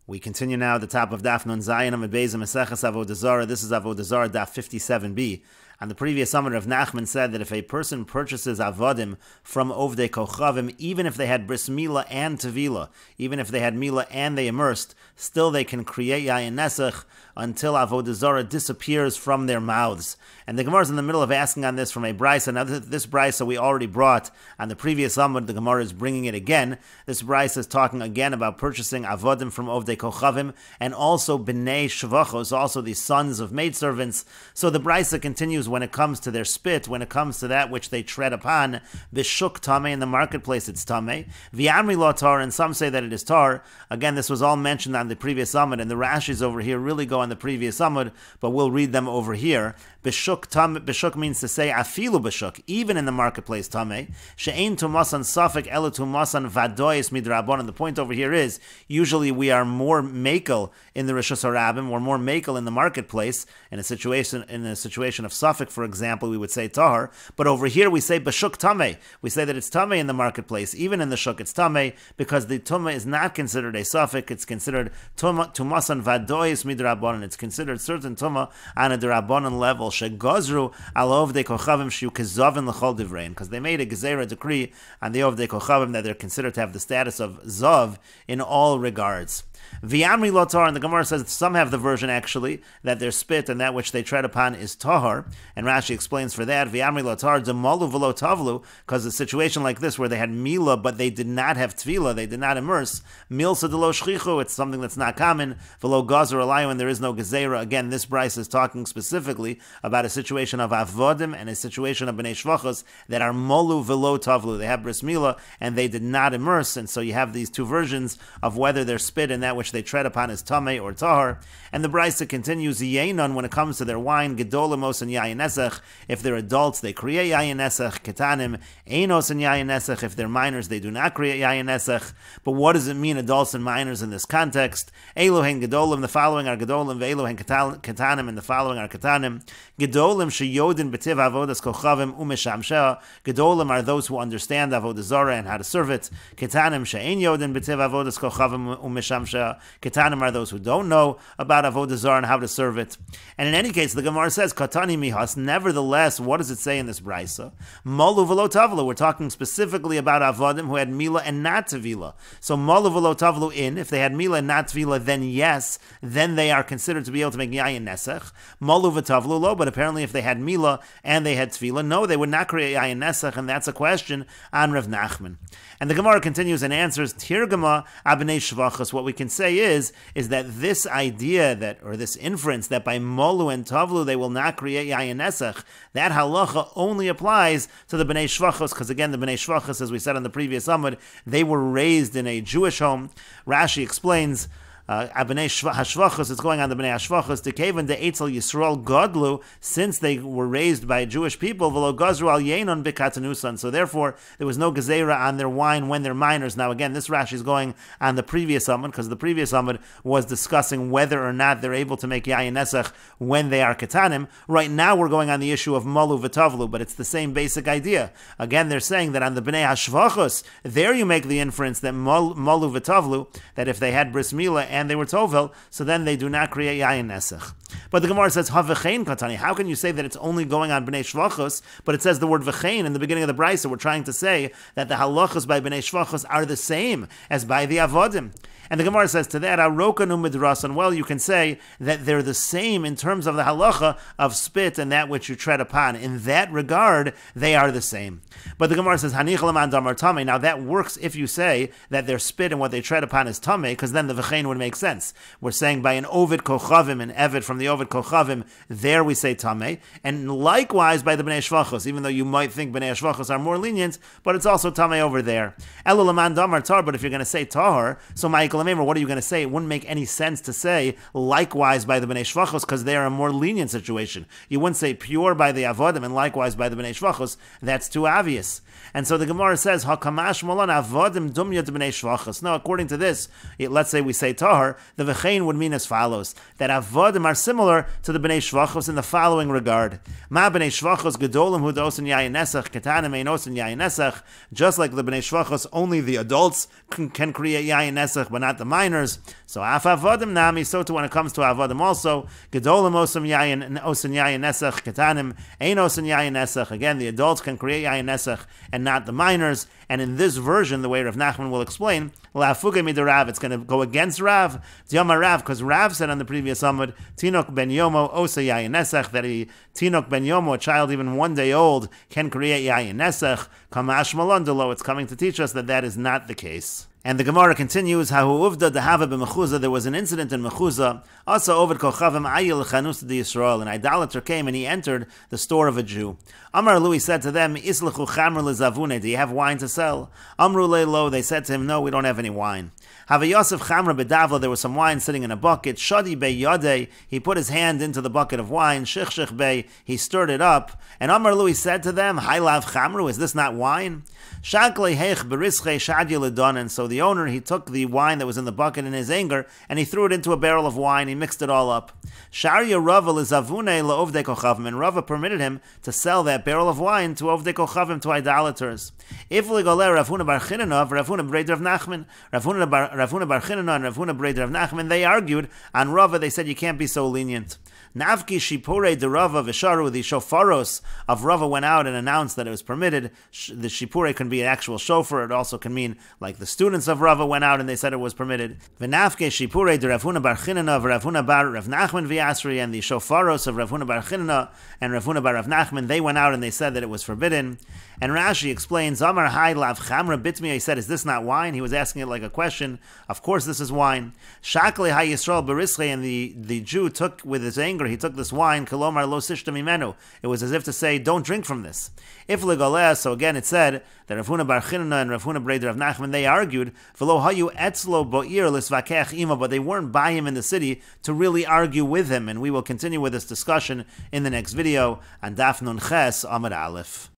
We continue now at the top of Daf Nun Zayin Amid Beis Meseches Avodah Zara. This is Avodah Zarah Daf 57b. And the previous summit of Nachman said that if a person purchases avodim from Ovdei Kochavim, even if they had bris milah and tevila, even if they had milah and they immersed, still they can create yayin nesach until Avodah Zara disappears from their mouths. And the Gemara is in the middle of asking on this from a brisa. Now this brisa we already brought on the previous summit. The Gemara is bringing it again. This brisa is talking again about purchasing avodim from Ovdei Kochavim and also bnei shvachos, also the sons of maidservants. So the brisa continues when it comes to their spit, when it comes to that which they tread upon, bishuk tameh, in the marketplace it's tameh, v'amri lo tar, and some say that it is tar. Again, this was all mentioned on the previous summit, and the Rashis over here really go on the previous summit, but we'll read them over here. Bishuk tameh, bishuk means to say afilu bishuk, even in the marketplace tameh, she'ein tumasan safek elu tumasan vadois midrabon. And the point over here is, usually we are more makel in the Rishus HaRabim, we're more makel in the marketplace, in a situation of safek, for example, we would say tahar, but over here we say bashuk tameh. We say that it's tameh in the marketplace, even in the shuk it's tameh, because the tumah is not considered a safek, it's considered tumasan vadois midrabon, it's considered certain tumah on a drabonon level, shegazru al ovdei kochavim shiu kezavin l'chol divrein, because they made a gezerah decree on the ovdei kochavim that they're considered to have the status of zav in all regards. V'amri lo tar, and the Gemara says some have the version actually that their spit and that which they tread upon is tahar, and Rashi explains for that v'amri lo tar demalu v'lo tavlu, because a situation like this where they had milah but they did not have tvila, they did not immerse, milsa de lo shchichu, it's something that's not common, v'lo gazer alayu, and there is no gezerah. Again, this brisa is talking specifically about a situation of avodim and a situation of bnei shvachos that are molu v'lo tavlu, they have bris milah and they did not immerse, and so you have these two versions of whether their spit and that which they tread upon is tameh or tahar. And the brisa continues, yenon, when it comes to their wine, gedolamos and yayin nesach, if they're adults they create yayin nesach, ketanim einos and yayin nesach, if they're minors they do not create yayin nesach. But what does it mean, adults and minors, in this context? Elohen gedolim, the following are gedolim, ve'elohen ketanim, and the following are ketanim. Gedolim sheyodin b'tiv avodas kochavim umeshamsheh, gedolim are those who understand Avodah Zara and how to serve it. Ketanim she'ein yodin b'tiv avodas kochavim umeshamsheh, ketanim are those who don't know about Avodah Zara and how to serve it. And in any case, the Gemara says, katani mihas, nevertheless, what does it say in this brisa? Molu v'lo tavlu, we're talking specifically about avodim who had milah and not tevila. So molu v'lo tavlu in, if they had milah and not tevila, then yes, then they are considered to be able to make yayin nesach. Molu v'tavlu lo, but apparently if they had milah and they had tevila, no, they would not create yayin nesach, and that's a question on Rav Nachman. And the Gemara continues and answers, Tirgama abnei shvachos, what we can say is that this idea that, or this inference that by molu and tavlu they will not create yayin nesach, that halacha only applies to the bnei shvachos, because again the bnei shvachos, as we said on the previous Amud, they were raised in a Jewish home. Rashi explains, Abnei Hashvachos, it's going on the Bnei Hashvachos, to Kevan de Eitzel Yisrael Godlu, since they were raised by Jewish people, V'lo Gazru al Yenon B'Katanusan, so therefore there was no Gezerah on their wine when they're minors. Now again, this Rashi is going on the previous Amud, because the previous Amud was discussing whether or not they're able to make Yayin Nesach when they are Ketanim. Right now we're going on the issue of Molu V'Tavlu, but it's the same basic idea. Again, they're saying that on the Bnei Hashvachos, there you make the inference that Molu V'Tavlu, that if they had Bris Milah and they were tovel, so then they do not create yayin nesach. But the Gemara says, Havechein katani, how can you say that it's only going on bnei shvachos, but it says the word vechein in the beginning of the brisa? We're trying to say that the halachos by bnei shvachos are the same as by the avodim. And the Gemara says to that, Arokanu midrasan, well, you can say that they're the same in terms of the halacha of spit and that which you tread upon. In that regard, they are the same. But the Gemara says, Hanich leman damar tameh. Now that works if you say that their spit and what they tread upon is tameh, because then the v'chein would make sense. We're saying by an ovid kochavim, an evid from the ovid kochavim, there we say tameh. And likewise by the bnei shvachos, even though you might think bnei shvachos are more lenient, but it's also tameh over there. Elu leman damar tar, but if you're going to say tahar, so what are you going to say? It wouldn't make any sense to say likewise by the bnei shvachos, because they are a more lenient situation. You wouldn't say pure by the avodim and likewise by the bnei shvachos. That's too obvious. And so the Gemara says, Hakamash molan avodim dumyat bnei shvachos. Now, according to this, let's say we say tahar, the v'chein would mean as follows, that avodim are similar to the bnei shvachos in the following regard. Ma bnei shvachos gedolim hu dosin yayin nesach, ketanim einosin yayin nesach. Just like the bnei shvachos, only the adults can create yayin nesach, but not the minors. So af avodim nami, so too when it comes to avodim also. Gedolim osam yayin and osan yayin nesach ketanim ein osan yayin nesach. Again, the adults can create yayin nesach and not the minors. And in this version, the way Rav Nachman will explain, la'afuge midarav, it's going to go against Rav. Diyama Rav, because Rav said on the previous Amud, Tinok ben Yomo osa yayin nesach, that a Tinok ben Yomo, a child even 1 day old, can create yayin nesach. Kamash malondalo, it's coming to teach us that that is not the case. And the Gemara continues, Hahu uvda dehava b'mechuza, there was an incident in Mechuza, also over kochavim ayil chanus de Yisrael, an idolater came and he entered the store of a Jew. Amar Lui said to them, Islechu chamr lezavune, do you have wine to sell? Amru leilo, they said to him, no, we don't have any wine. Hava Yosef chamra bedavla, there was some wine sitting in a bucket. Shadi be yodei, he put his hand into the bucket of wine. Shich be, he stirred it up. And Amar Lui said to them, Hailav chamru, is this not wine? Shaklei heich berische shadya ledon, and so the owner, he took the wine that was in the bucket in his anger, and he threw it into a barrel of wine, he mixed it all up. Sharia Rava lezavune laovdei kochavim, and Rava permitted him to sell that barrel of wine to ovdei kochavim, to idolaters. If ligoleh Rav Huna bar Chinana, Rav Huna breder of Nachman, Rav Huna bar Chinana and Rav Huna breder of Nachman, they argued on Rava, they said you can't be so lenient. Navki shipure de Rava v'sharu, the shofaros of Rava went out and announced that it was permitted. The shipure can be an actual shofar. It also can mean like the students of Rava went out and they said it was permitted. V'navke shipure de Rav Huna bar Chinana v'Rav Huna bar Rav Nachman v'Yasri, and the shofaros of Rav Huna bar Chinana and Rav Huna bar Rav Nachman, they went out and they said that it was forbidden. And Rashi explains, Amar hai lav chamra bitmi, he said, is this not wine? He was asking it like a question. Of course this is wine. Shakle ha Yisrael berische, and the Jew took with his anger, he took this wine, kolomar lo sishta mimenu. It was as if to say, don't drink from this. If legoleh, so again it said that Rav Huna bar Chinana and Rav Huna breder of Nachman, they argued, v'lo hayu etzlo bo'ir lisvakech ima, but they weren't by him in the city to really argue with him. And we will continue with this discussion in the next video on Daf Nun Ches Amud Aleph.